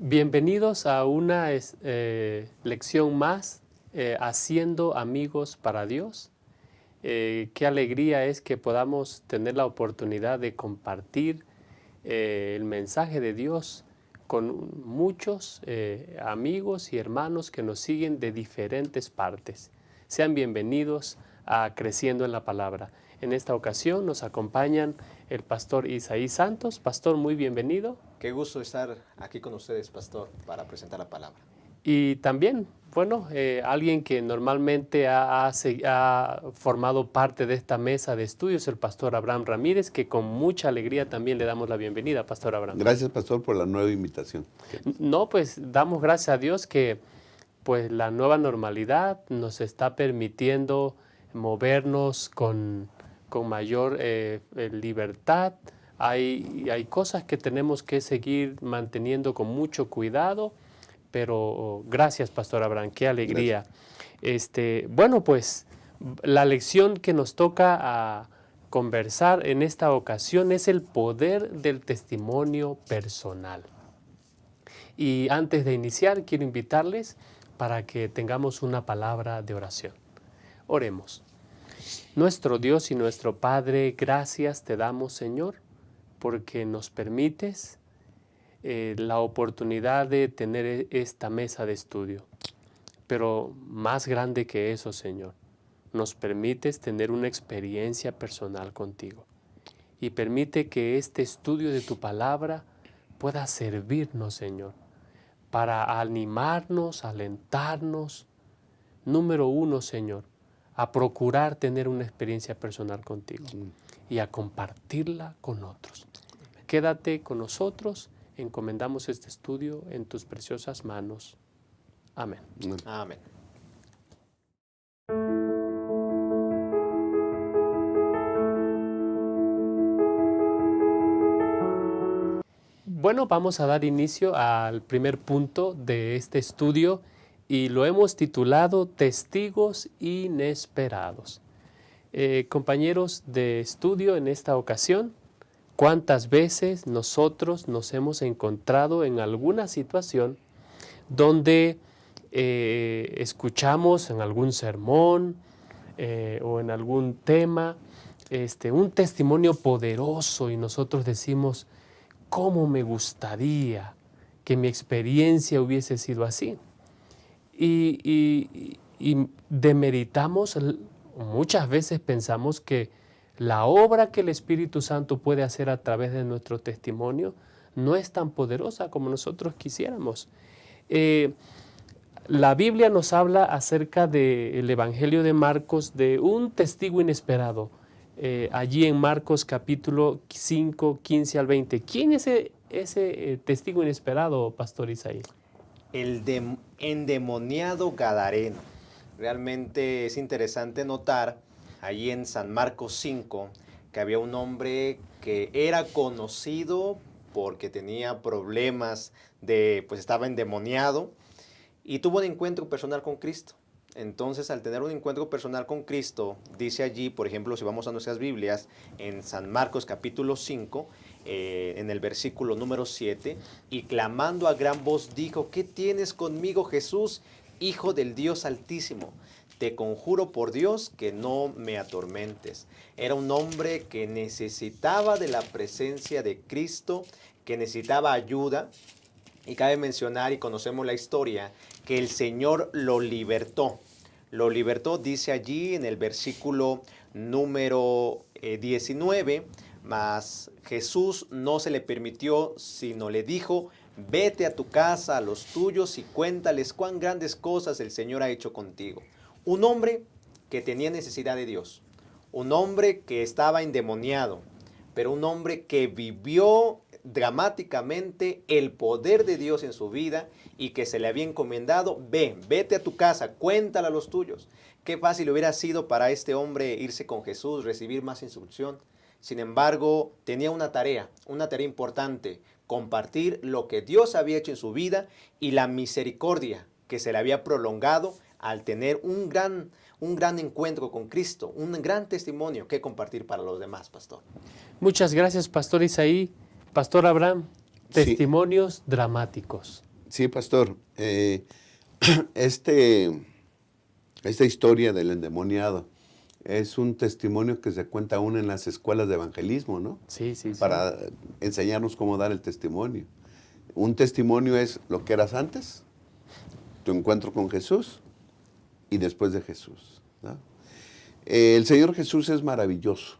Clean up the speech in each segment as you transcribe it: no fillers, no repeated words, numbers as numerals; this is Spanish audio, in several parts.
Bienvenidos a una lección más, Haciendo Amigos para Dios. Qué alegría es que podamos tener la oportunidad de compartir el mensaje de Dios con muchos amigos y hermanos que nos siguen de diferentes partes. Sean bienvenidos a Creciendo en la Palabra. En esta ocasión nos acompañan el pastor Isaí Santos. Pastor, muy bienvenido. Qué gusto estar aquí con ustedes, pastor, para presentar la palabra. Y también, alguien que normalmente ha formado parte de esta mesa de estudios, el pastor Abraham Ramírez, que con mucha alegría también le damos la bienvenida, pastor Abraham. Gracias, pastor, por la nueva invitación. No, pues damos gracias a Dios que pues la nueva normalidad nos está permitiendo movernos con mayor libertad. Hay cosas que tenemos que seguir manteniendo con mucho cuidado, pero gracias, pastor Abraham, qué alegría. Pues la lección que nos toca a conversar en esta ocasión es el poder del testimonio personal. Y antes de iniciar, quiero invitarles para que tengamos una palabra de oración. Oremos. Nuestro Dios y nuestro Padre, gracias te damos, Señor, porque nos permites la oportunidad de tener esta mesa de estudio. Pero más grande que eso, Señor, nos permites tener una experiencia personal contigo. Y permite que este estudio de tu palabra pueda servirnos, Señor, para animarnos, alentarnos. Número uno, Señor, a procurar tener una experiencia personal contigo y a compartirla con otros. Quédate con nosotros, encomendamos este estudio en tus preciosas manos. Amén. Amén. Bueno, vamos a dar inicio al primer punto de este estudio y lo hemos titulado Testigos Inesperados. Compañeros de estudio, en esta ocasión, ¿cuántas veces nosotros nos hemos encontrado en alguna situación donde escuchamos en algún sermón o en algún tema un testimonio poderoso y nosotros decimos, ¿cómo me gustaría que mi experiencia hubiese sido así? Y demeritamos, muchas veces pensamos que la obra que el Espíritu Santo puede hacer a través de nuestro testimonio no es tan poderosa como nosotros quisiéramos. La Biblia nos habla acerca del Evangelio de Marcos de un testigo inesperado. Allí en Marcos capítulo 5, 15 al 20. ¿Quién es ese testigo inesperado, pastor Isaí? El endemoniado gadareno. Realmente es interesante notar allí en San Marcos 5 que había un hombre que era conocido porque tenía problemas pues estaba endemoniado y tuvo un encuentro personal con Cristo. Entonces, al tener un encuentro personal con Cristo, dice allí, por ejemplo, si vamos a nuestras Biblias, en San Marcos capítulo 5, en el versículo número 7, y clamando a gran voz dijo, ¿qué tienes conmigo, Jesús, Hijo del Dios Altísimo? Te conjuro por Dios que no me atormentes. Era un hombre que necesitaba de la presencia de Cristo, que necesitaba ayuda. Y cabe mencionar, y conocemos la historia, que el Señor lo libertó. Lo libertó, dice allí en el versículo número 19, mas Jesús no se le permitió, sino le dijo, vete a tu casa, a los tuyos, y cuéntales cuán grandes cosas el Señor ha hecho contigo. Un hombre que tenía necesidad de Dios, un hombre que estaba endemoniado, pero un hombre que vivió dramáticamente el poder de Dios en su vida y que se le había encomendado, vete a tu casa, cuéntale a los tuyos. Qué fácil hubiera sido para este hombre irse con Jesús, recibir más instrucción. Sin embargo, tenía una tarea importante, compartir lo que Dios había hecho en su vida y la misericordia que se le había prolongado al tener un gran encuentro con Cristo, un gran testimonio que compartir para los demás, pastor. Muchas gracias, pastor Isaí. Pastor Abraham, testimonios dramáticos. Sí, pastor. Esta historia del endemoniado es un testimonio que se cuenta aún en las escuelas de evangelismo, ¿no? Sí, sí, sí. Para enseñarnos cómo dar el testimonio. Un testimonio es lo que eras antes, tu encuentro con Jesús y después de Jesús, ¿no? El Señor Jesús es maravilloso.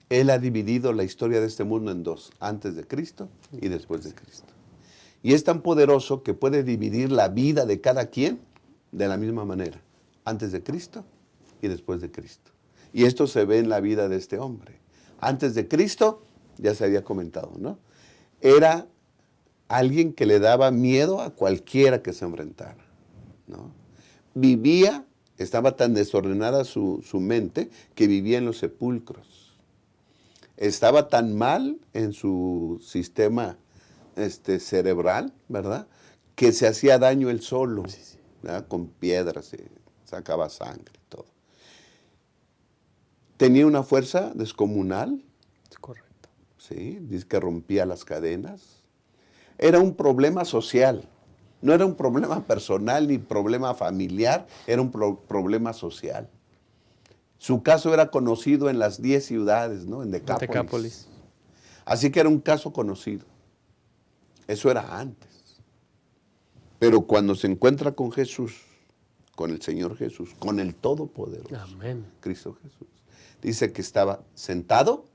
Él ha dividido la historia de este mundo en dos, antes de Cristo y después de Cristo. Y es tan poderoso que puede dividir la vida de cada quien de la misma manera, antes de Cristo y después de Cristo. Y esto se ve en la vida de este hombre. Antes de Cristo, ya se había comentado, ¿no? Era alguien que le daba miedo a cualquiera que se enfrentara, ¿no? Vivía, estaba tan desordenada su mente que vivía en los sepulcros. Estaba tan mal en su sistema cerebral, ¿verdad? Que se hacía daño él solo, ¿verdad? Con piedras, se sacaba sangre y todo. Tenía una fuerza descomunal. Es correcto. Sí, dice que rompía las cadenas. Era un problema social. No era un problema personal ni problema familiar, era un problema social. Su caso era conocido en las 10 ciudades, ¿no? En Decápolis. Así que era un caso conocido. Eso era antes. Pero cuando se encuentra con Jesús, con el Señor Jesús, con el Todopoderoso, Amén. Cristo Jesús, dice que estaba sentado,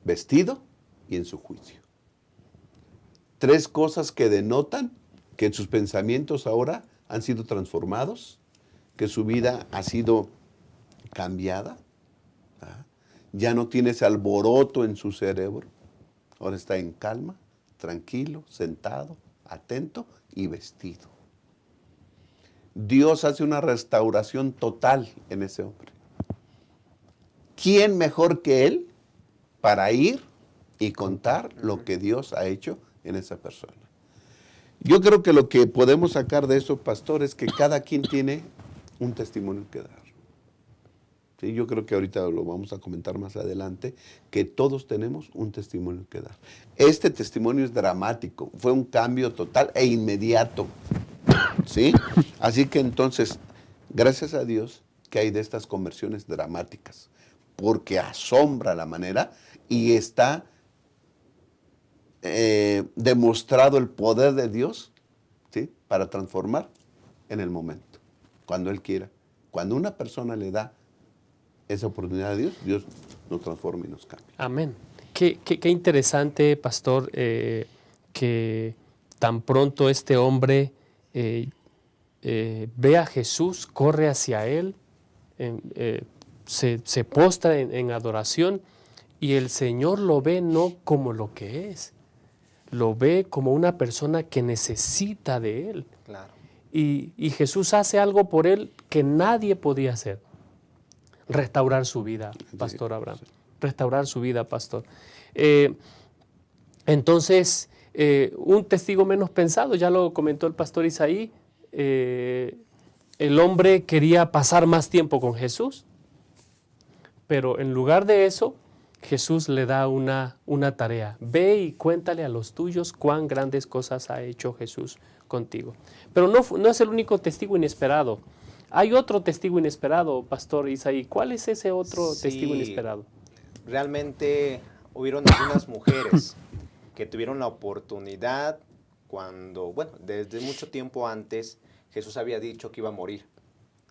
vestido y en su juicio. 3 cosas que denotan que sus pensamientos ahora han sido transformados, que su vida ha sido cambiada. ¿Ah? Ya no tiene ese alboroto en su cerebro. Ahora está en calma, tranquilo, sentado, atento y vestido. Dios hace una restauración total en ese hombre. ¿Quién mejor que él para ir y contar lo que Dios ha hecho en esa persona? Yo creo que lo que podemos sacar de eso, pastor, es que cada quien tiene un testimonio que dar. Sí, yo creo que ahorita lo vamos a comentar más adelante, que todos tenemos un testimonio que dar. Este testimonio es dramático, fue un cambio total e inmediato. ¿Sí? Así que entonces, gracias a Dios que hay de estas conversiones dramáticas, porque asombra la manera y está demostrado el poder de Dios, ¿sí? Para transformar en el momento, cuando Él quiera. Cuando una persona le da esa oportunidad a Dios, Dios nos transforma y nos cambia. Amén. Qué interesante, pastor, que tan pronto este hombre ve a Jesús, corre hacia Él, se postra en adoración y el Señor lo ve no como lo que es, lo ve como una persona que necesita de Él. Claro. Y Jesús hace algo por él que nadie podía hacer. Restaurar su vida, Pastor Abraham. Restaurar su vida, Pastor. Entonces, un testigo menos pensado, ya lo comentó el Pastor Isaí, el hombre quería pasar más tiempo con Jesús, pero en lugar de eso, Jesús le da una tarea. Ve y cuéntale a los tuyos cuán grandes cosas ha hecho Jesús contigo. Pero no es el único testigo inesperado. Hay otro testigo inesperado, Pastor Isaí. ¿Cuál es ese otro testigo inesperado? Realmente hubieron algunas mujeres que tuvieron la oportunidad cuando, bueno, desde mucho tiempo antes, Jesús había dicho que iba a morir,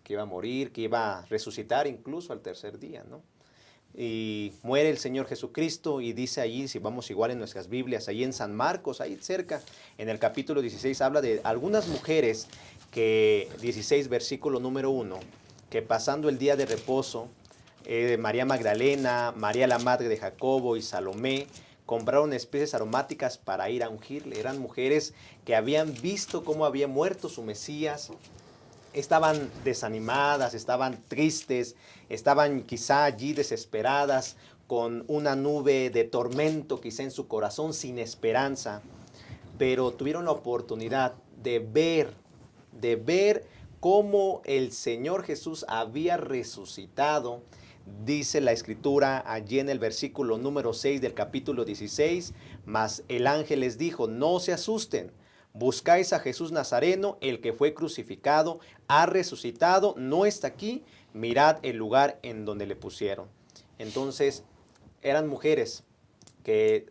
que iba a resucitar incluso al tercer día, ¿no? Y muere el Señor Jesucristo y dice allí, si vamos igual en nuestras Biblias, ahí en San Marcos, ahí cerca, en el capítulo 16, habla de algunas mujeres que, 16 versículo número 1, que pasando el día de reposo, María Magdalena, María la madre de Jacobo y Salomé, compraron especies aromáticas para ir a ungirle. Eran mujeres que habían visto cómo había muerto su Mesías. Estaban desanimadas, estaban tristes, estaban quizá allí desesperadas, con una nube de tormento quizá en su corazón, sin esperanza. Pero tuvieron la oportunidad de ver cómo el Señor Jesús había resucitado. Dice la Escritura allí en el versículo número 6 del capítulo 16, mas el ángel les dijo, no se asusten, buscáis a Jesús Nazareno, el que fue crucificado, ha resucitado, no está aquí, mirad el lugar en donde le pusieron. Entonces, eran mujeres que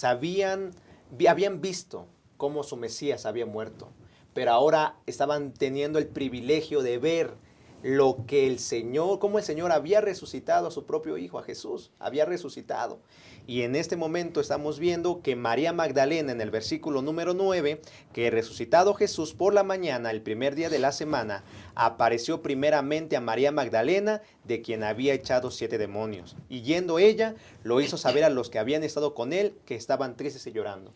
habían visto cómo su Mesías había muerto, pero ahora estaban teniendo el privilegio de ver lo que el Señor, cómo el Señor había resucitado a su propio Hijo, a Jesús, había resucitado. Y en este momento estamos viendo que María Magdalena, en el versículo número 9, que resucitado Jesús por la mañana, el primer día de la semana, apareció primeramente a María Magdalena, de quien había echado 7 demonios. Y yendo ella, lo hizo saber a los que habían estado con él, que estaban tristes y llorando.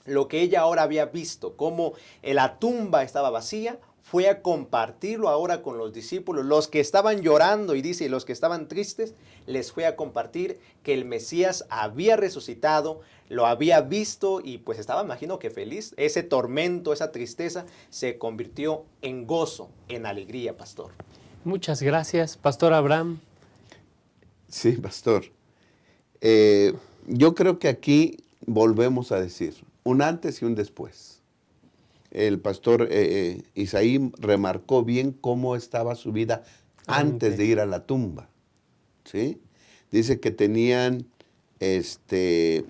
Lo que ella ahora había visto, cómo la tumba estaba vacía, fue a compartirlo ahora con los discípulos. Los que estaban llorando, y dice, los que estaban tristes, les fue a compartir que el Mesías había resucitado, lo había visto y pues estaba, imagino que feliz. Ese tormento, esa tristeza se convirtió en gozo, en alegría, pastor. Muchas gracias, Pastor Abraham. Sí, pastor. Yo creo que aquí volvemos a decir un antes y un después. El pastor Isaí remarcó bien cómo estaba su vida antes de ir a la tumba, ¿sí? Dice que tenían,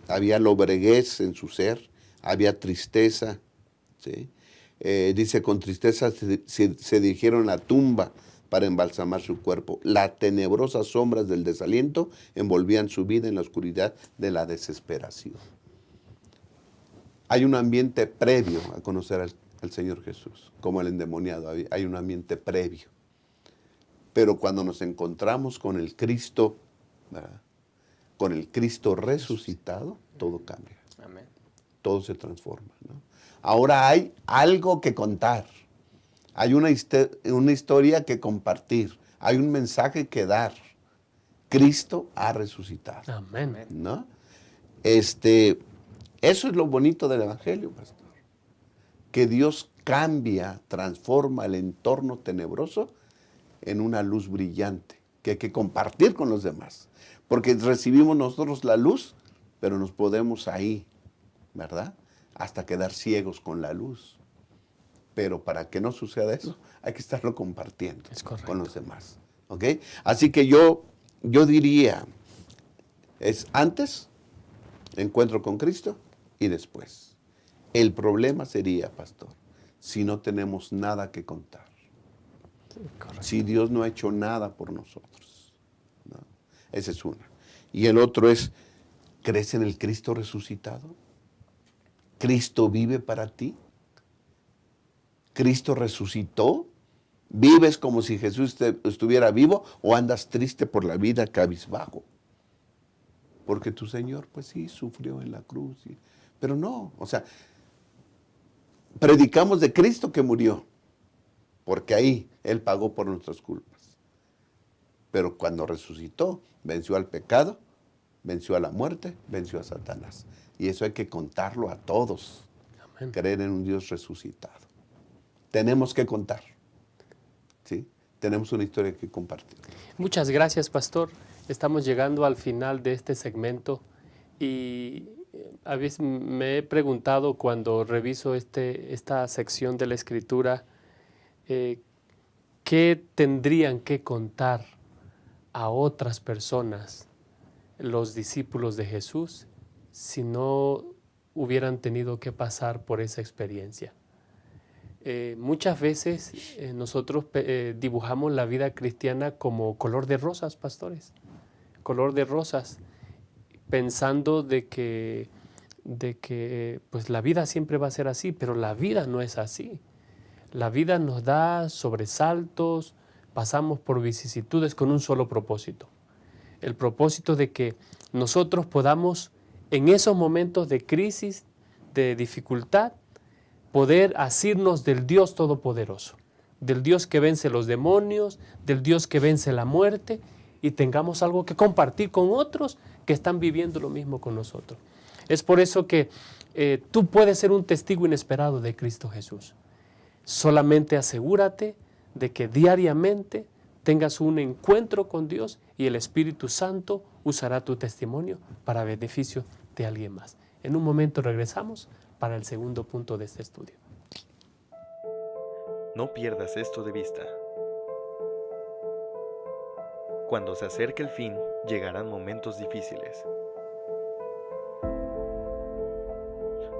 había lobreguez en su ser, había tristeza, ¿sí? Dice, con tristeza se dirigieron a la tumba para embalsamar su cuerpo. Las tenebrosas sombras del desaliento envolvían su vida en la oscuridad de la desesperación. Hay un ambiente previo a conocer al Señor Jesús, como el endemoniado, hay un ambiente previo. Pero cuando nos encontramos con el Cristo, ¿verdad?, con el Cristo resucitado, todo cambia. Amén. Todo se transforma, ¿no? Ahora hay algo que contar, hay una historia que compartir, hay un mensaje que dar. Cristo ha resucitado. Amén. ¿No? Eso es lo bonito del Evangelio, pastor. Que Dios cambia, transforma el entorno tenebroso en una luz brillante que hay que compartir con los demás. Porque recibimos nosotros la luz, pero nos podemos ahí, ¿verdad?, hasta quedar ciegos con la luz. Pero para que no suceda eso, hay que estarlo compartiendo con los demás. ¿Ok? Así que yo diría, es antes, encuentro con Cristo, y después. El problema sería, pastor, si no tenemos nada que contar. Si Dios no ha hecho nada por nosotros, ¿no? Esa es una. Y el otro es, ¿crees en el Cristo resucitado? ¿Cristo vive para ti? ¿Cristo resucitó? ¿Vives como si Jesús estuviera vivo o andas triste por la vida, cabizbajo? Porque tu Señor, pues sí, sufrió en la cruz. Pero no, o sea, predicamos de Cristo que murió, porque ahí Él pagó por nuestras culpas. Pero cuando resucitó, venció al pecado, venció a la muerte, venció a Satanás. Y eso hay que contarlo a todos. Amén. Creer en un Dios resucitado. Tenemos que contar, ¿sí? Tenemos una historia que compartir. Muchas gracias, pastor. Estamos llegando al final de este segmento y a veces me he preguntado cuando reviso esta sección de la Escritura, ¿qué tendrían que contar a otras personas los discípulos de Jesús si no hubieran tenido que pasar por esa experiencia? Muchas veces nosotros dibujamos la vida cristiana como color de rosas, pastores, color de rosas, pensando de que pues la vida siempre va a ser así, pero la vida no es así. La vida nos da sobresaltos, pasamos por vicisitudes con un solo propósito. El propósito de que nosotros podamos, en esos momentos de crisis, de dificultad, poder asirnos del Dios Todopoderoso, del Dios que vence los demonios, del Dios que vence la muerte, y tengamos algo que compartir con otros que están viviendo lo mismo con nosotros. Es por eso que tú puedes ser un testigo inesperado de Cristo Jesús. Solamente asegúrate de que diariamente tengas un encuentro con Dios y el Espíritu Santo usará tu testimonio para beneficio de alguien más. En un momento regresamos para el segundo punto de este estudio. No pierdas esto de vista. Cuando se acerque el fin, llegarán momentos difíciles.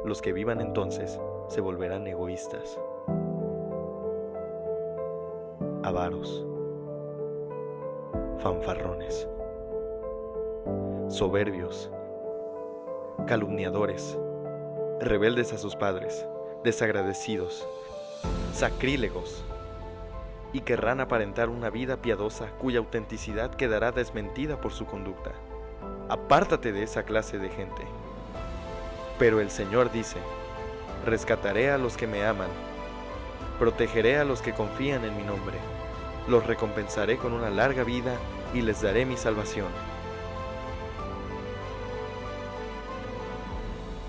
Los que vivan entonces se volverán egoístas, avaros, fanfarrones, soberbios, calumniadores, rebeldes a sus padres, desagradecidos, sacrílegos, y querrán aparentar una vida piadosa cuya autenticidad quedará desmentida por su conducta. Apártate de esa clase de gente. Pero el Señor dice: rescataré a los que me aman, protegeré a los que confían en mi nombre, los recompensaré con una larga vida y les daré mi salvación.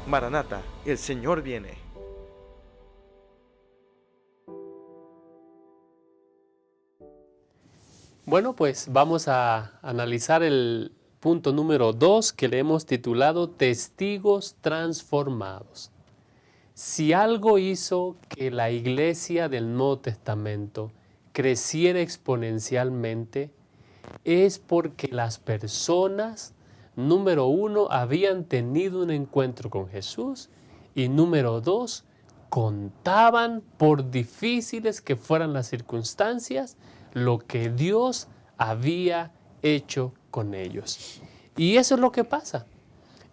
Maranata, el Señor viene. Bueno, pues vamos a analizar el punto número 2 que le hemos titulado Testigos transformados. Si algo hizo que la iglesia del Nuevo Testamento creciera exponencialmente, es porque las personas, número 1, habían tenido un encuentro con Jesús y número 2, contaban, por difíciles que fueran las circunstancias, lo que Dios había hecho con ellos. Y eso es lo que pasa.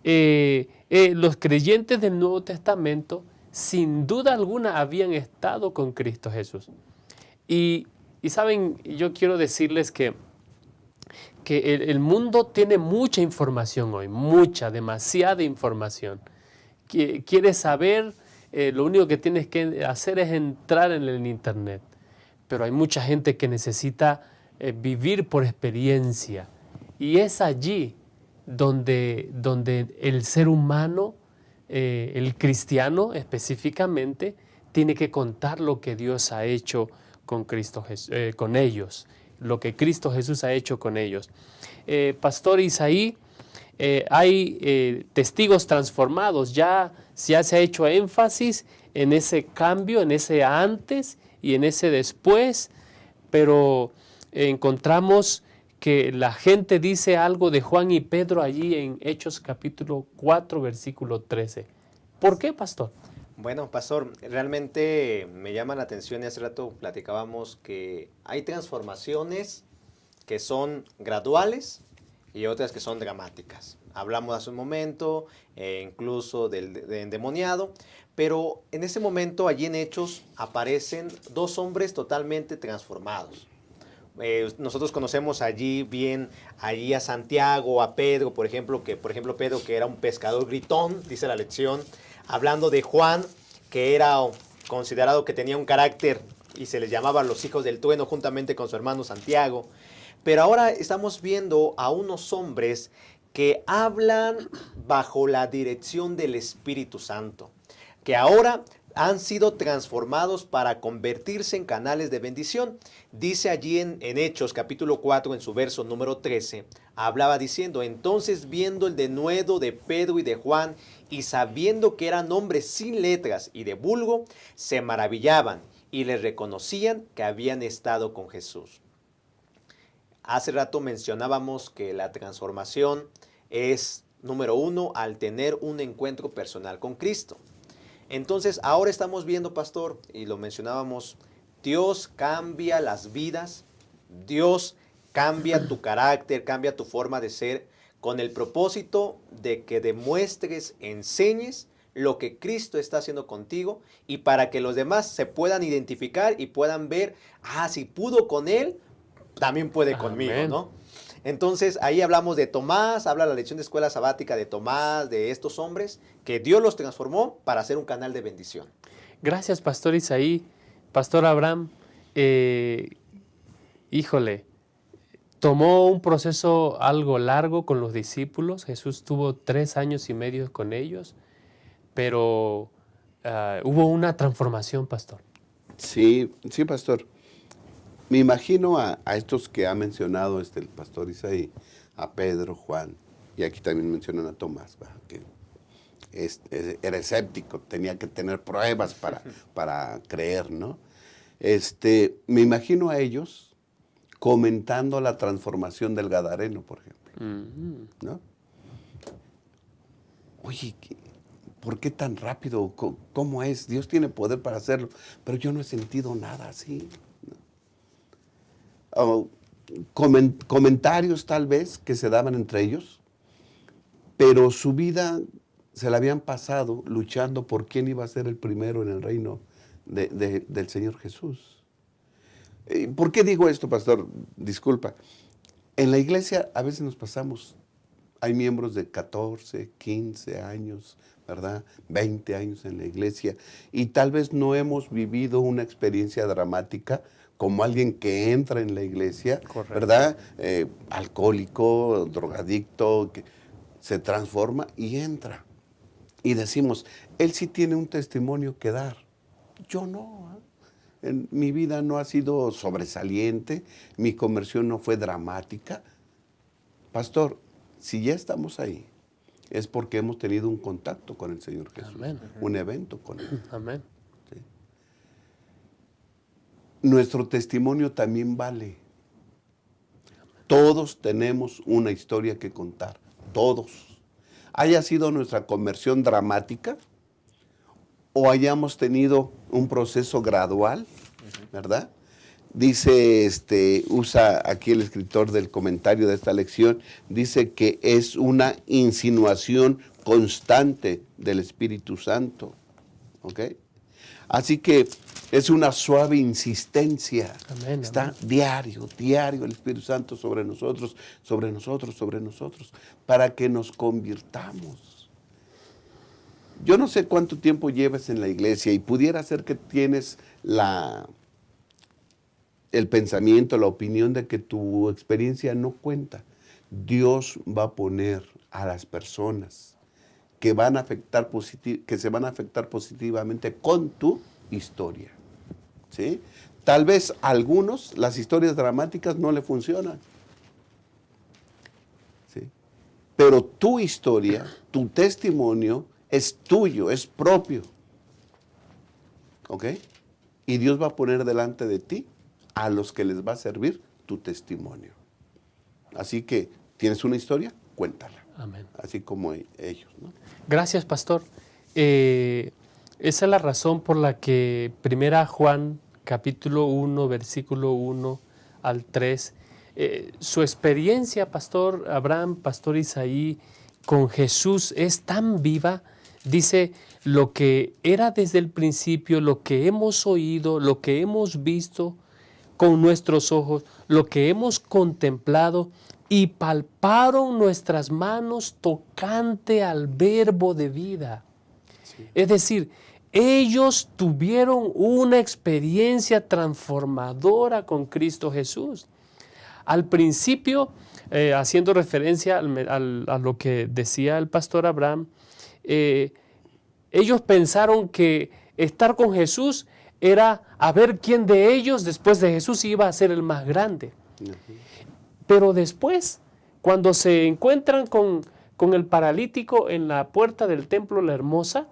Los creyentes del Nuevo Testamento, sin duda alguna, habían estado con Cristo Jesús. Y saben, yo quiero decirles que el mundo tiene mucha información hoy, demasiada información. ¿Quieres saber? Lo único que tienes que hacer es entrar en el internet. Pero hay mucha gente que necesita vivir por experiencia. Y es allí donde el ser humano, el cristiano específicamente, tiene que contar lo que Dios ha hecho con con ellos, lo que Cristo Jesús ha hecho con ellos. Pastor Isaí, hay testigos transformados, ya se ha hecho énfasis en ese cambio, en ese antes y en ese después, pero encontramos que la gente dice algo de Juan y Pedro allí en Hechos capítulo 4, versículo 13. ¿Por qué, pastor? Bueno, pastor, realmente me llama la atención y hace rato platicábamos que hay transformaciones que son graduales y otras que son dramáticas. Hablamos hace un momento incluso del endemoniado, pero en ese momento allí en Hechos aparecen dos hombres totalmente transformados. Nosotros conocemos allí a Santiago, a Pedro, por ejemplo, Pedro, que era un pescador gritón, dice la lección, hablando de Juan, que era considerado que tenía un carácter y se les llamaba los hijos del trueno juntamente con su hermano Santiago. Pero ahora estamos viendo a unos hombres que hablan bajo la dirección del Espíritu Santo, que ahora han sido transformados para convertirse en canales de bendición. Dice allí en Hechos capítulo 4 en su verso número 13, hablaba diciendo: entonces viendo el denuedo de Pedro y de Juan y sabiendo que eran hombres sin letras y de vulgo, se maravillaban y les reconocían que habían estado con Jesús. Hace rato mencionábamos que la transformación es, número 1, al tener un encuentro personal con Cristo. Entonces, ahora estamos viendo, pastor, y lo mencionábamos, Dios cambia las vidas, Dios cambia tu carácter, cambia tu forma de ser, con el propósito de que demuestres, enseñes lo que Cristo está haciendo contigo y para que los demás se puedan identificar y puedan ver, si pudo con Él, también puede conmigo, ¿no? Entonces, ahí hablamos de Tomás, habla la lección de escuela sabática de Tomás, de estos hombres, que Dios los transformó para ser un canal de bendición. Gracias, pastor Isaí. Pastor Abraham, tomó un proceso algo largo con los discípulos. Jesús tuvo 3 años y medio con ellos, pero hubo una transformación, pastor. Sí, pastor. Me imagino a estos que ha mencionado el pastor Isaí, a Pedro, Juan, y aquí también mencionan a Tomás, era escéptico, tenía que tener pruebas para creer, ¿no? Me imagino a ellos comentando la transformación del Gadareno, por ejemplo, ¿no? Oye, ¿por qué tan rápido? ¿Cómo es? Dios tiene poder para hacerlo, pero yo no he sentido nada así, ¿no? O comentarios tal vez que se daban entre ellos, pero su vida se la habían pasado luchando por quién iba a ser el primero en el reino del Señor Jesús. ¿Por qué digo esto, pastor? Disculpa. En la iglesia a veces nos pasamos, hay miembros de 14, 15 años, ¿verdad? 20 años en la iglesia, y tal vez no hemos vivido una experiencia dramática como alguien que entra en la iglesia, correcto, ¿verdad? Alcohólico, drogadicto, que se transforma y entra. Y decimos, él sí tiene un testimonio que dar. Yo no. En mi vida no ha sido sobresaliente, mi conversión no fue dramática. Pastor, si ya estamos ahí, es porque hemos tenido un contacto con el Señor Jesús. Amén. Un evento con Él. Amén. ¿Sí? Nuestro testimonio también vale. Todos tenemos una historia que contar. Todos. Haya sido nuestra conversión dramática o hayamos tenido un proceso gradual, ¿verdad? Dice, usa aquí el escritor del comentario de esta lección, dice que es una insinuación constante del Espíritu Santo, ¿ok? Así que es una suave insistencia. Amén, está amén. Diario el Espíritu Santo sobre nosotros, para que nos convirtamos. Yo no sé cuánto tiempo llevas en la iglesia y pudiera ser que tienes el pensamiento, la opinión de que tu experiencia no cuenta. Dios va a poner a las personas que se van a afectar positivamente con tu historia, ¿sí? Tal vez a algunos las historias dramáticas no le funcionan, ¿sí? Pero tu historia, tu testimonio es tuyo, es propio, ¿ok? Y Dios va a poner delante de ti a los que les va a servir tu testimonio. Así que, ¿tienes una historia? Cuéntala. Amén. Así como ellos, ¿no? Gracias, pastor. Esa es la razón por la que 1 Juan, capítulo 1, versículo 1 al 3, su experiencia, pastor Abraham, pastor Isaí, con Jesús es tan viva. Dice, lo que era desde el principio, lo que hemos oído, lo que hemos visto con nuestros ojos, lo que hemos contemplado y palparon nuestras manos tocante al verbo de vida. Sí. Es decir, ellos tuvieron una experiencia transformadora con Cristo Jesús. Al principio, haciendo referencia a lo que decía el pastor Abraham, ellos pensaron que estar con Jesús era a ver quién de ellos después de Jesús iba a ser el más grande. Uh-huh. Pero después, cuando se encuentran con el paralítico en la puerta del templo La Hermosa,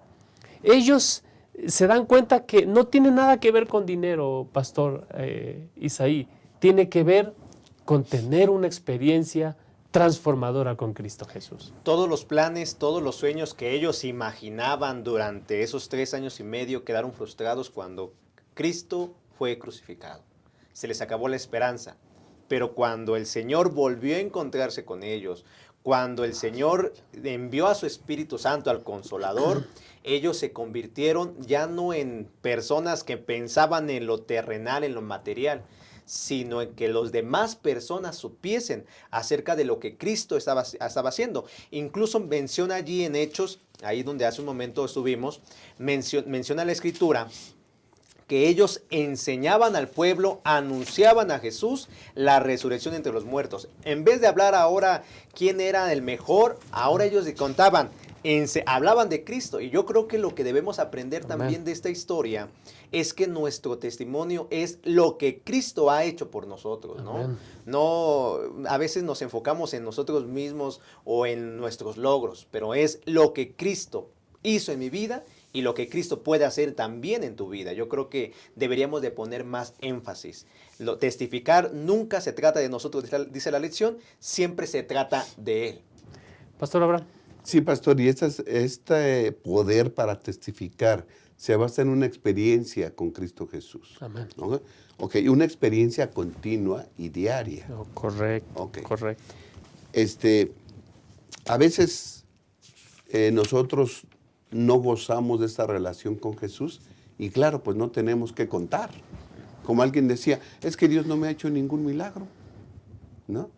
ellos se dan cuenta que no tiene nada que ver con dinero, pastor Isaí, tiene que ver con tener una experiencia transformadora con Cristo Jesús. Todos los planes, todos los sueños que ellos imaginaban durante esos 3 años y medio quedaron frustrados cuando Cristo fue crucificado. Se les acabó la esperanza. Pero cuando el Señor volvió a encontrarse con ellos, cuando el Señor envió a su Espíritu Santo, al Consolador, ellos se convirtieron ya no en personas que pensaban en lo terrenal, en lo material, sino en que los demás personas supiesen acerca de lo que Cristo estaba haciendo. Incluso menciona allí en Hechos, ahí donde hace un momento estuvimos, menciona la Escritura, que ellos enseñaban al pueblo, anunciaban a Jesús la resurrección entre los muertos. En vez de hablar ahora quién era el mejor, ahora ellos contaban, hablaban de Cristo. Y yo creo que lo que debemos aprender también de esta historia es que nuestro testimonio es lo que Cristo ha hecho por nosotros, ¿no? No, a veces nos enfocamos en nosotros mismos o en nuestros logros, pero es lo que Cristo hizo en mi vida y lo que Cristo puede hacer también en tu vida. Yo creo que deberíamos de poner más énfasis. Testificar nunca se trata de nosotros, dice la lección, siempre se trata de Él. Pastor Abraham. Sí, pastor, y este poder para testificar se basa en una experiencia con Cristo Jesús. Amén. ¿No? Ok, una experiencia continua y diaria. Oh, correcto, Ok. correcto. A veces nosotros no gozamos de esta relación con Jesús y claro, pues no tenemos que contar. Como alguien decía, es que Dios no me ha hecho ningún milagro, ¿no?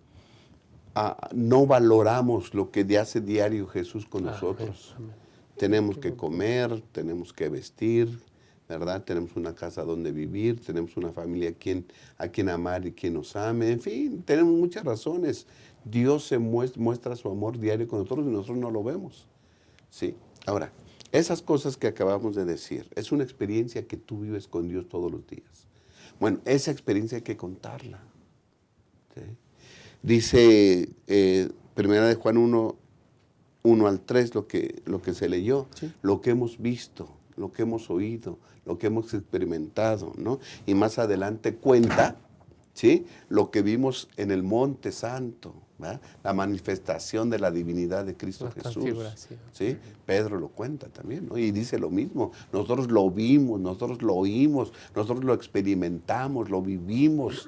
No valoramos lo que hace diario Jesús con nosotros. Amén, amén. Tenemos que comer, tenemos que vestir, ¿verdad? Tenemos una casa donde vivir, tenemos una familia a quien amar y quien nos ame. En fin, tenemos muchas razones. Dios se muestra su amor diario con nosotros y nosotros no lo vemos. Sí. Ahora, esas cosas que acabamos de decir, es una experiencia que tú vives con Dios todos los días. Bueno, esa experiencia hay que contarla. ¿Sí? Dice Primera de Juan 1 al 3, lo que se leyó, Sí. lo que hemos visto, lo que hemos oído, lo que hemos experimentado, ¿no? Y más adelante cuenta, ¿sí?, lo que vimos en el Monte Santo, ¿verdad? La manifestación de la divinidad de Cristo La Jesús. transfiguración. ¿Sí? Pedro lo cuenta también, ¿no? Y dice lo mismo, nosotros lo vimos, nosotros lo oímos, nosotros lo experimentamos, lo vivimos.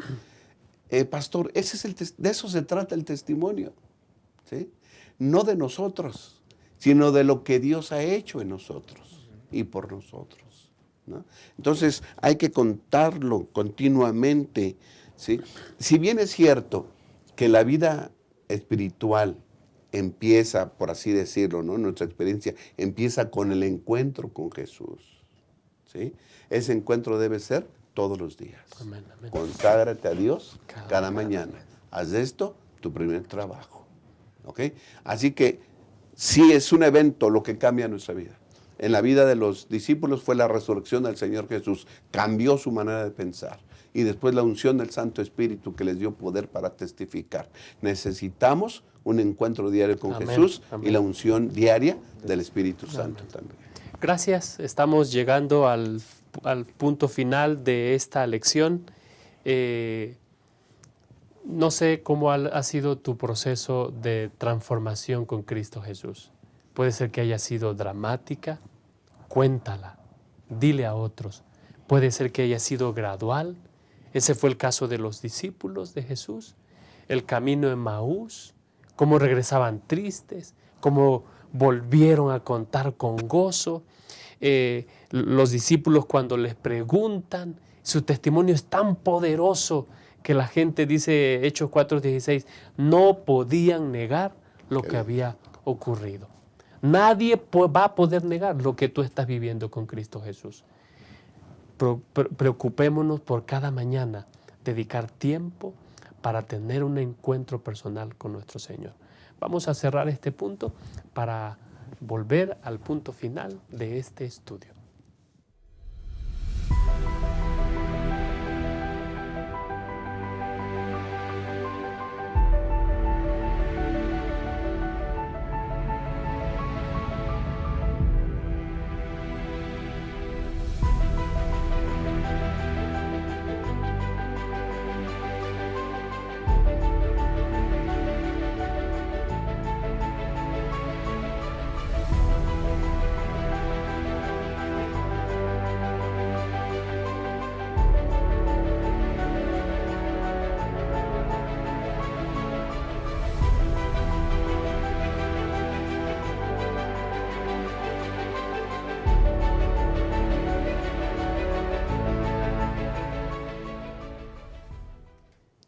Pastor, de eso se trata el testimonio, ¿sí? No de nosotros, sino de lo que Dios ha hecho en nosotros y por nosotros, ¿no? Entonces hay que contarlo continuamente, ¿sí? Si bien es cierto que la vida espiritual empieza, por así decirlo, ¿no? Nuestra experiencia empieza con el encuentro con Jesús, ¿sí? Ese encuentro debe ser todos los días. Amén, amén. Conságrate a Dios cada mañana. mañana. Haz de esto tu primer trabajo. ¿Ok? Así que sí es un evento lo que cambia nuestra vida. En la vida de los discípulos fue la resurrección del Señor Jesús. Cambió su manera de pensar. Y después la unción del Santo Espíritu que les dio poder para testificar. Necesitamos un encuentro diario con Amén, Jesús amén. y la unción diaria del Espíritu Santo también. Gracias, estamos llegando al punto final de esta lección. No sé cómo ha sido tu proceso de transformación con Cristo Jesús. Puede ser que haya sido dramática, cuéntala, dile a otros. Puede ser que haya sido gradual. Ese fue el caso de los discípulos de Jesús. El camino en Maús, cómo regresaban tristes, cómo volvieron a contar con gozo. Los discípulos cuando les preguntan, su testimonio es tan poderoso que la gente dice, Hechos 4:16, no podían negar lo que había ocurrido. Nadie va a poder negar lo que tú estás viviendo con Cristo Jesús. Preocupémonos por cada mañana, dedicar tiempo para tener un encuentro personal con nuestro Señor. Vamos a cerrar este punto para volver al punto final de este estudio.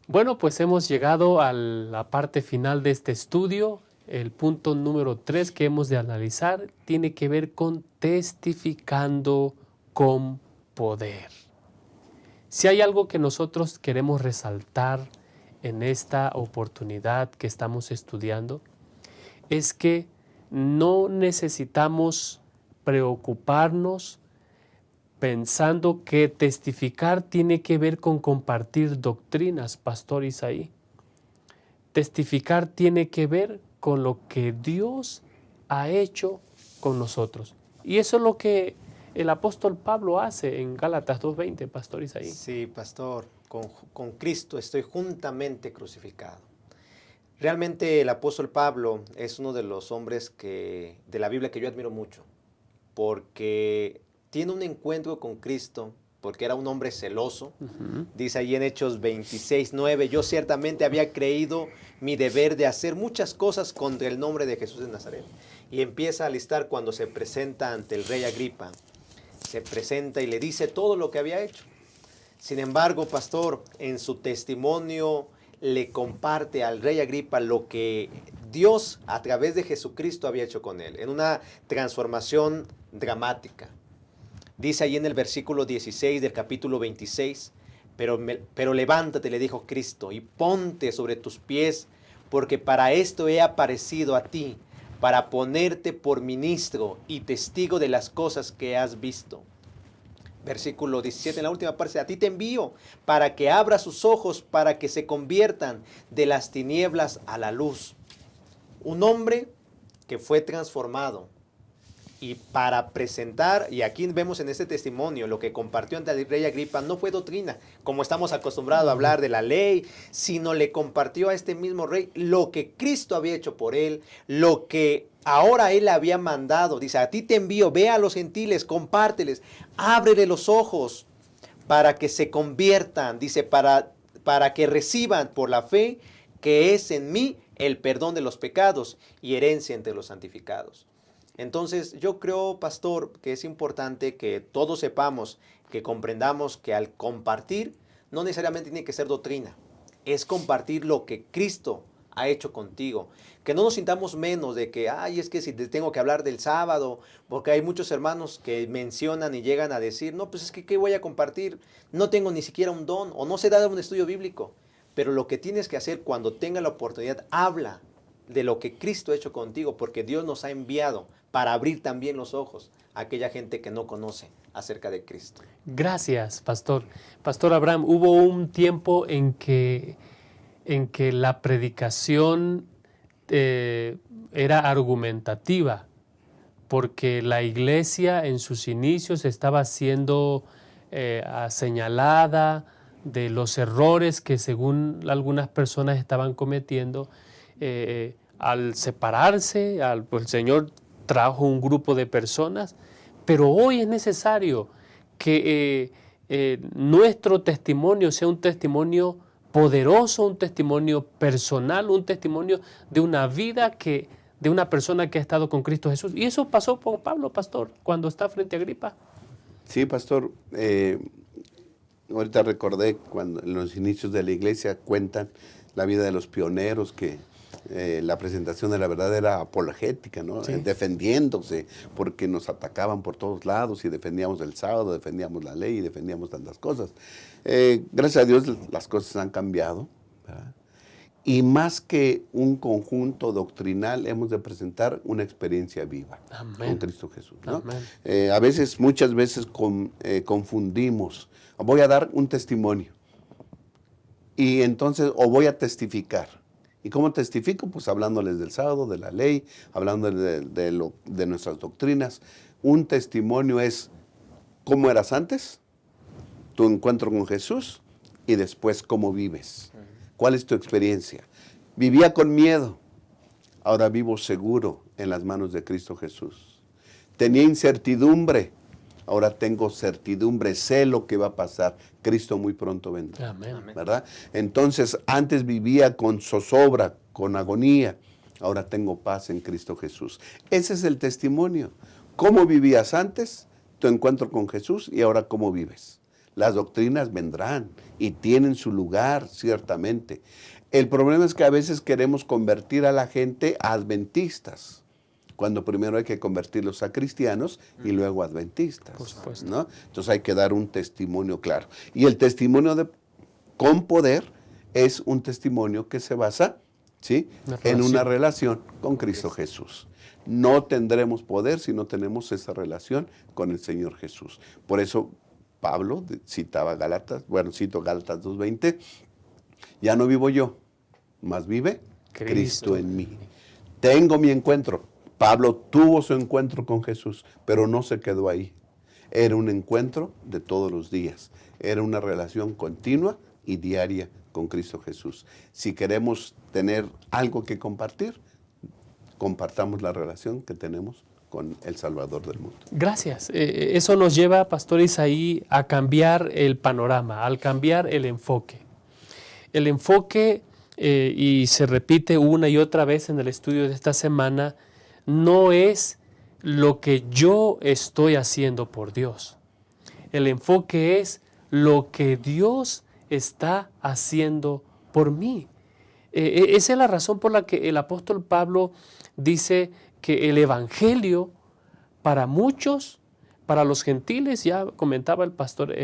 Bueno, pues hemos llegado a la parte final de este estudio. El punto número 3 que hemos de analizar tiene que ver con testificando con poder. Si hay algo que nosotros queremos resaltar en esta oportunidad que estamos estudiando, es que no necesitamos preocuparnos pensando que testificar tiene que ver con compartir doctrinas, Pastor Isaí. Testificar tiene que ver con lo que Dios ha hecho con nosotros. Y eso es lo que el apóstol Pablo hace en Gálatas 2:20, Pastor Isaí. Sí, pastor, con Cristo estoy juntamente crucificado. Realmente el apóstol Pablo es uno de los hombres de la Biblia que yo admiro mucho, porque tiene un encuentro con Cristo, porque era un hombre celoso. Dice ahí en Hechos 26:9, yo ciertamente había creído mi deber de hacer muchas cosas contra el nombre de Jesús de Nazaret. Y empieza a listar cuando se presenta ante el rey Agripa. Se presenta y le dice todo lo que había hecho. Sin embargo, pastor, en su testimonio le comparte al rey Agripa lo que Dios a través de Jesucristo había hecho con él, en una transformación dramática. Dice ahí en el versículo 16 del capítulo 26, pero levántate, le dijo Cristo, y ponte sobre tus pies, porque para esto he aparecido a ti, para ponerte por ministro y testigo de las cosas que has visto. Versículo 17, en la última parte, a ti te envío para que abras sus ojos, para que se conviertan de las tinieblas a la luz. Un hombre que fue transformado. Y para presentar, y aquí vemos en este testimonio, lo que compartió ante el rey Agripa no fue doctrina, como estamos acostumbrados a hablar de la ley, sino le compartió a este mismo rey lo que Cristo había hecho por él, lo que ahora él había mandado. Dice, a ti te envío, ve a los gentiles, compárteles, ábrele los ojos para que se conviertan, dice, para que reciban por la fe que es en mí el perdón de los pecados y herencia entre los santificados. Entonces yo creo, pastor, que es importante que todos sepamos, que comprendamos que al compartir no necesariamente tiene que ser doctrina, es compartir lo que Cristo ha hecho contigo. Que no nos sintamos menos de que, ay, es que si tengo que hablar del sábado, porque hay muchos hermanos que mencionan y llegan a decir, no, pues es que ¿qué voy a compartir? No tengo ni siquiera un don o no sé dar un estudio bíblico. Pero lo que tienes que hacer cuando tenga la oportunidad, habla de lo que Cristo ha hecho contigo, porque Dios nos ha enviado para abrir también los ojos a aquella gente que no conoce acerca de Cristo. Gracias, Pastor. Pastor Abraham, hubo un tiempo en que la predicación era argumentativa, porque la iglesia en sus inicios estaba siendo señalada de los errores que según algunas personas estaban cometiendo. Al separarse, pues el Señor trajo un grupo de personas, pero hoy es necesario que nuestro testimonio sea un testimonio poderoso, un testimonio personal, un testimonio de una vida de una persona que ha estado con Cristo Jesús. Y eso pasó con Pablo, pastor, cuando está frente a Agripa. Sí, pastor. Ahorita recordé cuando en los inicios de la iglesia cuentan la vida de los pioneros que la presentación de la verdad era apologética, ¿no? Sí. Defendiéndose, porque nos atacaban por todos lados y defendíamos el sábado, defendíamos la ley y defendíamos tantas cosas. Gracias a Dios las cosas han cambiado, ¿verdad? Y más que un conjunto doctrinal, hemos de presentar una experiencia viva. Amén. Con Cristo Jesús, ¿no? Muchas veces confundimos. Voy a dar un testimonio y entonces, o voy a testificar. ¿Y cómo testifico? Pues hablándoles del sábado, de la ley, hablándoles de nuestras doctrinas. Un testimonio es cómo eras antes, tu encuentro con Jesús y después cómo vives. ¿Cuál es tu experiencia? Vivía con miedo, ahora vivo seguro en las manos de Cristo Jesús. Tenía incertidumbre, ahora tengo certidumbre, sé lo que va a pasar. Cristo muy pronto vendrá. Amén. ¿Verdad? Entonces, antes vivía con zozobra, con agonía. Ahora tengo paz en Cristo Jesús. Ese es el testimonio. ¿Cómo vivías antes? Tu encuentro con Jesús y ahora cómo vives. Las doctrinas vendrán y tienen su lugar, ciertamente. El problema es que a veces queremos convertir a la gente a adventistas, cuando primero hay que convertirlos a cristianos y luego a adventistas. Por supuesto. ¿No? Entonces hay que dar un testimonio claro. Y el testimonio con poder es un testimonio que se basa, ¿sí?, en una relación con Cristo Jesús. No tendremos poder si no tenemos esa relación con el Señor Jesús. Por eso Pablo citaba cito Gálatas 2:20, ya no vivo yo, mas vive Cristo en mí. Tengo mi encuentro Pablo tuvo su encuentro con Jesús, pero no se quedó ahí. Era un encuentro de todos los días. Era una relación continua y diaria con Cristo Jesús. Si queremos tener algo que compartir, compartamos la relación que tenemos con el Salvador del mundo. Gracias. Eso nos lleva, Pastor Isaí, a cambiar el panorama, al cambiar el enfoque. El enfoque, y se repite una y otra vez en el estudio de esta semana, no es lo que yo estoy haciendo por Dios. El enfoque es lo que Dios está haciendo por mí. Esa es la razón por la que el apóstol Pablo dice que el evangelio para muchos, para los gentiles, ya comentaba el pastor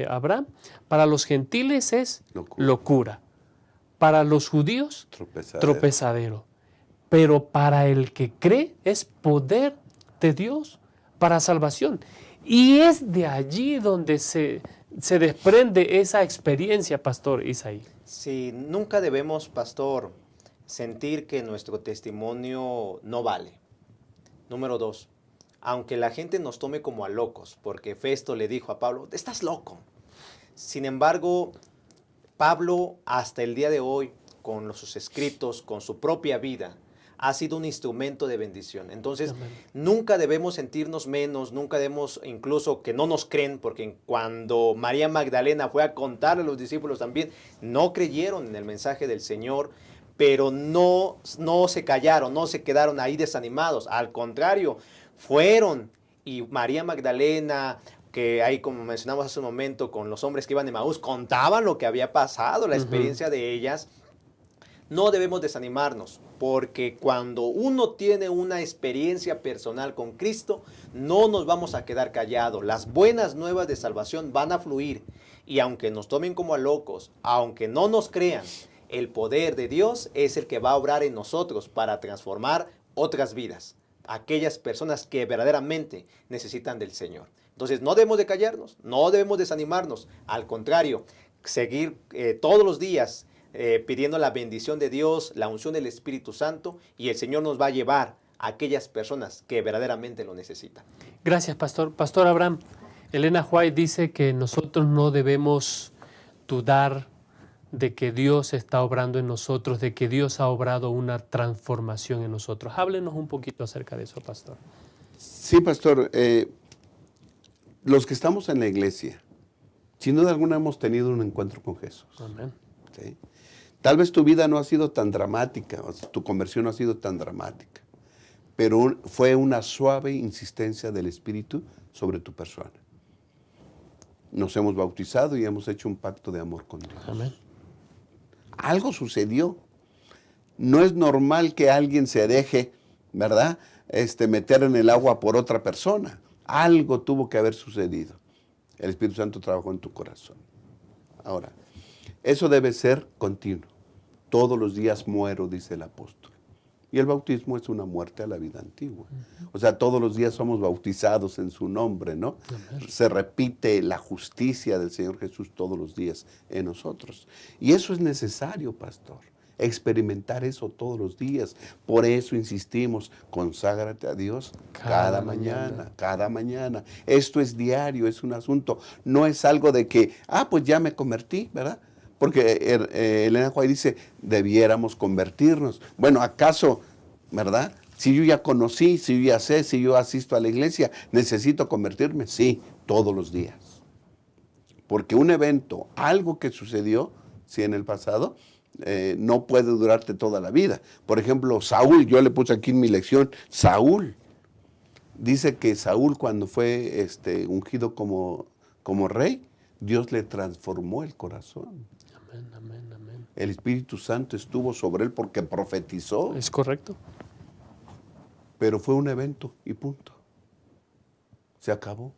Abraham, para los gentiles es locura. Para los judíos, tropezadero. Pero para el que cree es poder de Dios para salvación. Y es de allí donde se desprende esa experiencia, Pastor Isaí. Sí, nunca debemos, pastor, sentir que nuestro testimonio no vale. Número 2, aunque la gente nos tome como a locos, porque Festo le dijo a Pablo, estás loco. Sin embargo, Pablo hasta el día de hoy, con sus escritos, con su propia vida, ha sido un instrumento de bendición. Entonces, amén, nunca debemos sentirnos menos, nunca debemos incluso que no nos creen, porque cuando María Magdalena fue a contarle a los discípulos también, no creyeron en el mensaje del Señor, pero no se callaron, no se quedaron ahí desanimados. Al contrario, fueron, y María Magdalena, que ahí como mencionamos hace un momento con los hombres que iban de Emaús, contaban lo que había pasado, la experiencia de ellas. No debemos desanimarnos, porque cuando uno tiene una experiencia personal con Cristo, no nos vamos a quedar callados. Las buenas nuevas de salvación van a fluir, y aunque nos tomen como a locos, aunque no nos crean, el poder de Dios es el que va a obrar en nosotros para transformar otras vidas, aquellas personas que verdaderamente necesitan del Señor. Entonces no debemos de callarnos, no debemos desanimarnos, al contrario, seguir todos los días pidiendo la bendición de Dios, la unción del Espíritu Santo, y el Señor nos va a llevar a aquellas personas que verdaderamente lo necesitan. Gracias, Pastor. Pastor Abraham, Elena White dice que nosotros no debemos dudar de que Dios está obrando en nosotros, de que Dios ha obrado una transformación en nosotros. Háblenos un poquito acerca de eso, Pastor. Sí, Pastor. Los que estamos en la iglesia, sin duda alguna hemos tenido un encuentro con Jesús. Amén. ¿Sí? Tal vez tu vida no ha sido tan dramática, tu conversión no ha sido tan dramática, pero fue una suave insistencia del Espíritu sobre tu persona. Nos hemos bautizado y hemos hecho un pacto de amor con Dios. Amén. Algo sucedió. No es normal que alguien se deje, ¿verdad?, meter en el agua por otra persona. Algo tuvo que haber sucedido. El Espíritu Santo trabajó en tu corazón. Ahora, eso debe ser continuo. Todos los días muero, dice el apóstol. Y el bautismo es una muerte a la vida antigua. O sea, todos los días somos bautizados en su nombre, ¿no? Amén. Se repite la justicia del Señor Jesús todos los días en nosotros. Y eso es necesario, pastor. Experimentar eso todos los días. Por eso insistimos, conságrate a Dios cada mañana. Esto es diario, es un asunto. No es algo de que, pues ya me convertí, ¿verdad? Porque Elena White dice, debiéramos convertirnos. Bueno, ¿acaso, verdad? Si yo ya conocí, si yo ya sé, si yo asisto a la iglesia, ¿necesito convertirme? Sí, todos los días. Porque un evento, algo que sucedió, sí, en el pasado, no puede durarte toda la vida. Por ejemplo, Saúl, yo le puse aquí en mi lección, Saúl. Dice que Saúl, cuando fue ungido como rey, Dios le transformó el corazón. Amén. El Espíritu Santo estuvo sobre él porque profetizó. Es correcto. Pero fue un evento y punto. Se acabó.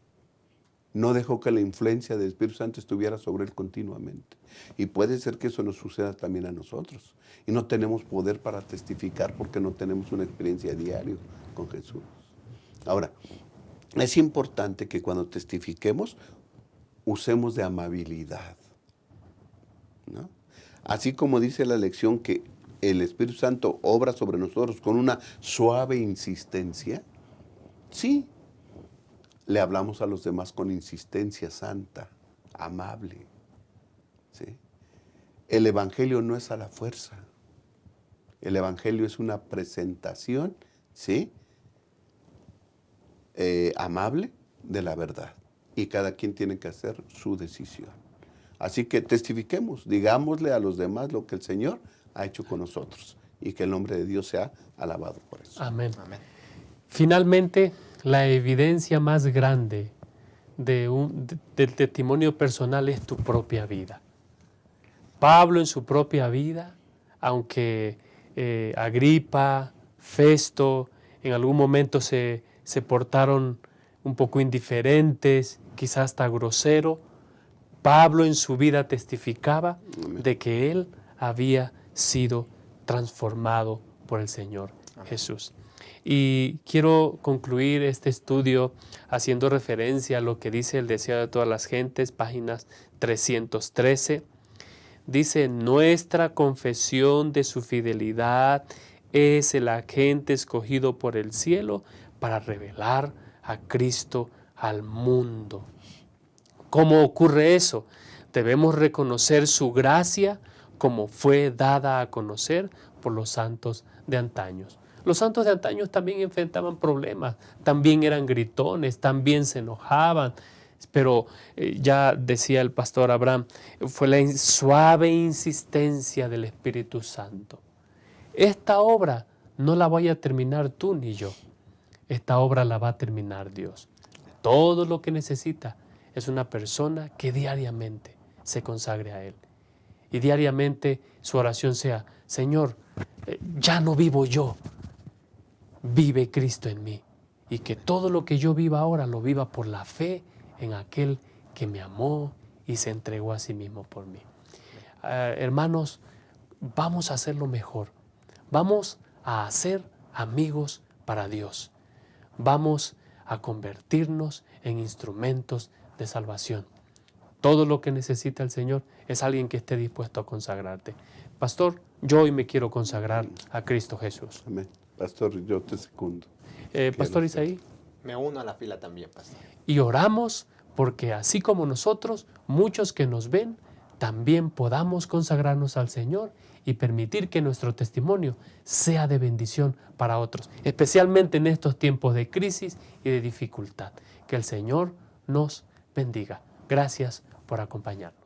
No dejó que la influencia del Espíritu Santo estuviera sobre él continuamente. Y puede ser que eso nos suceda también a nosotros. Y no tenemos poder para testificar porque no tenemos una experiencia diaria con Jesús. Ahora, es importante que cuando testifiquemos, usemos de amabilidad, ¿no? Así como dice la lección que el Espíritu Santo obra sobre nosotros con una suave insistencia, sí, le hablamos a los demás con insistencia santa, amable. ¿Sí? El Evangelio no es a la fuerza. El Evangelio es una presentación, ¿sí? Amable de la verdad. Y cada quien tiene que hacer su decisión. Así que testifiquemos, digámosle a los demás lo que el Señor ha hecho con nosotros. Y que el nombre de Dios sea alabado por eso. Amén. Amén. Finalmente, la evidencia más grande del testimonio personal es tu propia vida. Pablo en su propia vida, aunque Agripa, Festo, en algún momento se portaron un poco indiferentes, quizás hasta grosero, Pablo en su vida testificaba de que él había sido transformado por el Señor Jesús. Y quiero concluir este estudio haciendo referencia a lo que dice el Deseo de todas las gentes, páginas 313. Dice, nuestra confesión de su fidelidad es el agente escogido por el cielo para revelar a Cristo al mundo. ¿Cómo ocurre eso? Debemos reconocer su gracia como fue dada a conocer por los santos de antaños. Los santos de antaño también enfrentaban problemas, también eran gritones, también se enojaban, pero ya decía el pastor Abraham, fue la suave insistencia del Espíritu Santo. Esta obra no la voy a terminar tú ni yo, esta obra la va a terminar Dios. Todo lo que necesita es una persona que diariamente se consagre a Él. Y diariamente su oración sea, Señor, ya no vivo yo, vive Cristo en mí. Y que todo lo que yo viva ahora lo viva por la fe en aquel que me amó y se entregó a sí mismo por mí. Hermanos, vamos a hacerlo mejor. Vamos a hacer amigos para Dios. Vamos a convertirnos en instrumentos de salvación. Todo lo que necesita el Señor es alguien que esté dispuesto a consagrarte. Pastor, yo hoy me quiero consagrar a Cristo Jesús. Amén. Pastor, yo te secundo. Pastor Isaí. Me uno a la fila también, pastor. Y oramos porque así como nosotros, muchos que nos ven, también podamos consagrarnos al Señor y permitir que nuestro testimonio sea de bendición para otros, especialmente en estos tiempos de crisis y de dificultad. Que el Señor nos bendiga. Gracias por acompañarnos.